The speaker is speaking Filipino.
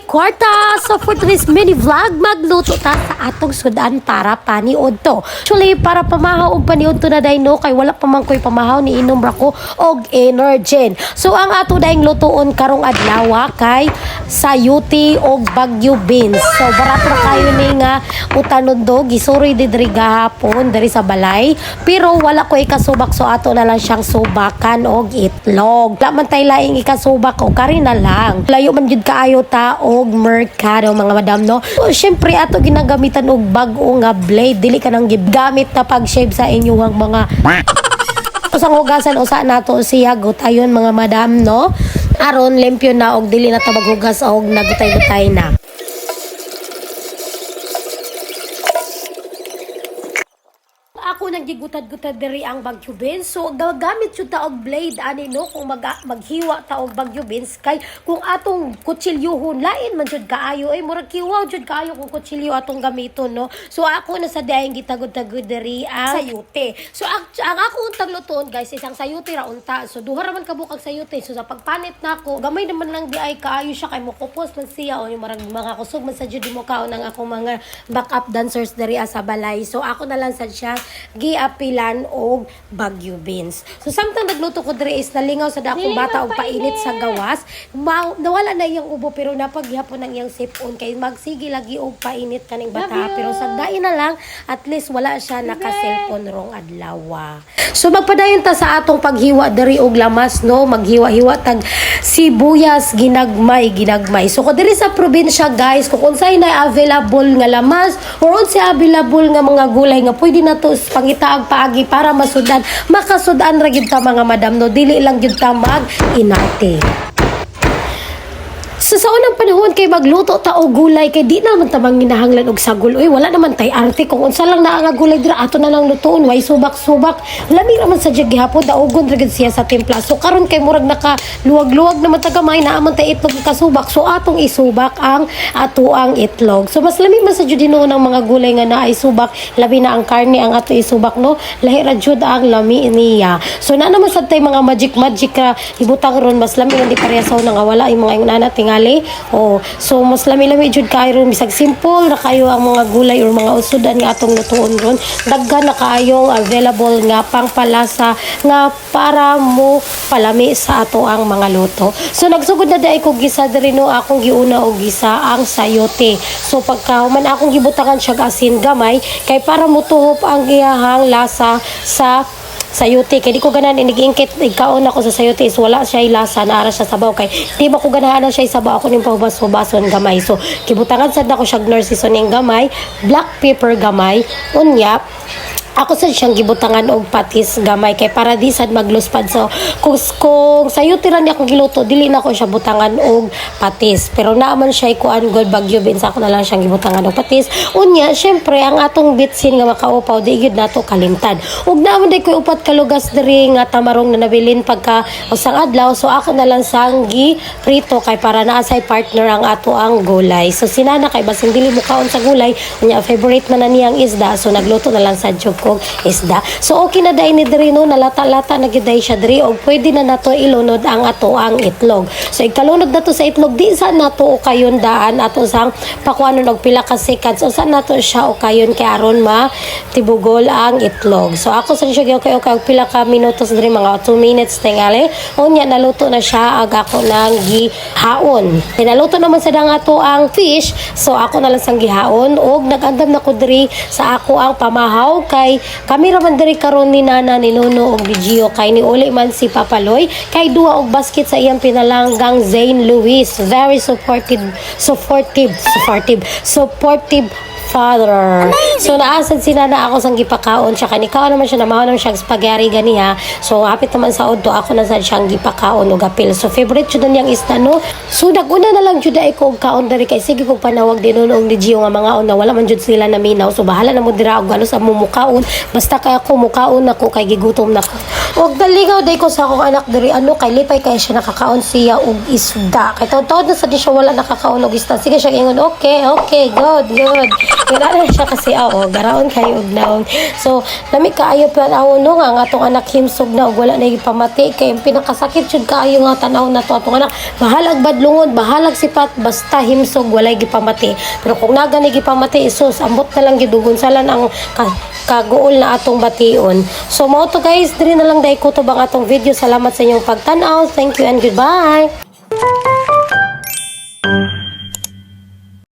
kwarta! So for today's mini vlog, magluto ta sa atong sudan para paniod to. Actually, para pamahaw og paniod to na day no, kay wala pa man ko'y pamahaw ni inom ra ko og Energen. So ang ato dayong lutoon karong adlaw kay sayuti og bagyo beans. So barato ra kayo ni nga utanon do, gisuri didri gahapon diri sa balay. Pero wala ko ikasubak, so ato na lang siyang subakan og itlog. Wala man tay laing ikasubak o kari na lang. Layo man jud kaayo ta og merkado mga madam no. So syempre ato ginagamitan og bag-o nga blade, dili ka nang gigamit na pag-shave sa inyong mga usang hugasan usa nato siya gutayon mga madam no. Aron limpyo na og dili na ta maghugas og nagutay-gutay na. Ako naggigutad-gutad diri ang bagyo beans. So gagamit jud ta og blade ani no kung maghiwa ta og bagyo beans kay kung atong kutsilyohon lain man jud kaayo murag kiwaw jud kaayo kung kutsilyo atong gamiton no. So ako na sa dayon gitagod-tagod diri ang sayuti. So ang ako untang luton guys isang sayuti ra unta. So duha ra man kabukag sayuti. So sa pagpanit nako gamay naman lang di ay kaayo siya kay mokupos man siya o yung mga kusog man sa jud mo kaon ang akong mga backup dancers diri sa balay. So ako na lang sad siya giapilan og bagyo beans. So samtang nagluto ko diri is nalingaw sa dakong bata og painit sa gawas. Nawala na iyang ubo pero napaghapon ang iyang sipon kay magsige lagi og painit kaning bata. Pero sagdain na lang at least wala siya naka-cellphone rong adlaw. So magpadayon ta sa atong paghiwa diri og lamas no, maghiwa-hiwa tag sibuyas ginagmay. So ko diri sa probinsya guys, kung unsay na available nga lamas or unsay available nga mga gulay nga pwede na to pangitaag paagi para masudan, makasudan ra gyud ta mga madam no, dili lang gyud ta mag-inarte. So sa unang panahon kay magluto ta og gulay kay di naman ta manginahanglan og sagol. Wala naman tay arte kung unsa lang naa nga gulay dira ato na lang lutoon, way subak-subak. Lami ra man sa gihapon daogon ra gid siya sa timpla. So karon kay murag naka luwag-luwag naman ta gamay naa man tay itlog kasubak. So atong isubak ang ato ang itlog. So mas lami man sa jud hinuon ang mga gulay nga naay subak, labi na ang karne ang ato isubak no. Lahi ra jud ang lami niya. So na naman sad tay mga magic ka ibutang ron mas lami nga di parehasaw na nga wala yung mga inana tingali. So mas lami-lami jud kayo ron bisag simple na kayo ang mga gulay or mga usudan nga atong lutuon ron. Daghan na kaayong available nga pangpalasa nga para mo palami sa ato ang mga luto. So nagsugod na dai ko gisa diri no, akong giuna og gisa ang sayote. So pagka man akong gibutangan siya asin gamay kay para mutuhop ang iyahang lasa sa sayote kay di ko ganan inigingkit igkaon ako sa sayote is wala siya lasa naara siya sabaw kay di ba ko ganahan siya sabaw ako ning pahubas-hubason gamay. So kibutangan sad nako siya nurse seasoning gamay, black pepper gamay, unya ako sa siyang gibutangan og patis gamay kay para di sad magluspad. So kung sayote ra ni ako giluto dili na ko siya butangan og patis, pero naaman siya kuan good bagyo beans ako na lang siyang gibutangan og patis. Unya syempre ang atong bitsin nga makaupaw di gyud nato kalimtan ug naaman day ko upat kalugas diri nga tamarong na nabilin pagka usang adlaw. So ako na lang sang gi prito kay para naa say partner ang ato ang gulay. So sinana kay basin dili mo kaon sa gulay unya favorite man na niyang isda, so nagluto na lang sa job ko isda. So okay na dai ni diri no, nalata-lata na gyud siya diri og pwede na nato ilunod ang ato ang itlog. So ikalunod nato sa itlog di sa nato o kayon daan ato sang pakuanon og pila ka seconds o sa nato siya o kayon kay aron matibugol ang itlog. So ako sa siya okay og pila ka minutos diri mga 2 minutes tingali unya naluto na siya ag ako nang gihaon. Naluto naman sa dang ato ang fish, so ako na lang sang gihaon og nagandam na ko diri sa ako ang pamahaw kay kami raman diri karon ni Nana ni Nuno og ni Gio kay ni uli man si Papaloy kay duwa og basket sa iyang pinalanggang Zane Luis, very supportive father. So naasad si Nana ako sang gipakaon siya kanikaw naman siya namahaw naman siya spaghetti ganiha. So hapit naman sa udto ako na sad siyang gipakaon og apil. So favorite jud niyang isda no. So naguna na lang jud ay ko og kaon diri kay sige kog panawag din og ni Gio nga mga na wala man jud sila naminaw. So bahala na mo dira og ano sa mumukaon basta kay ako mukaon ako kay gigutom na ko. Og daligaw day ko sa akong anak diri ano kay lipay kay siya nakakaon siya og isda. Kay taud na sa di siya wala nakakaon og isda. Sige siya ingon okay, good. Wala na siya kasi garaon kayo og naong. So, lami kaayo pa no nga ang atong anak himsog na og wala na gipamati kay ang pinakasakit jud kaayo nga tanaw na to atong anak. Bahalag badlungod, bahalag sipat basta himsog walay gipamati. Pero kung naga ni gipamati isus, ambot na lang gidugon salan ang kagool na atong bation. So, mao to guys, diri na lang dai ko to bang atong video. Salamat sa inyong pagtan-aw. Thank you and goodbye.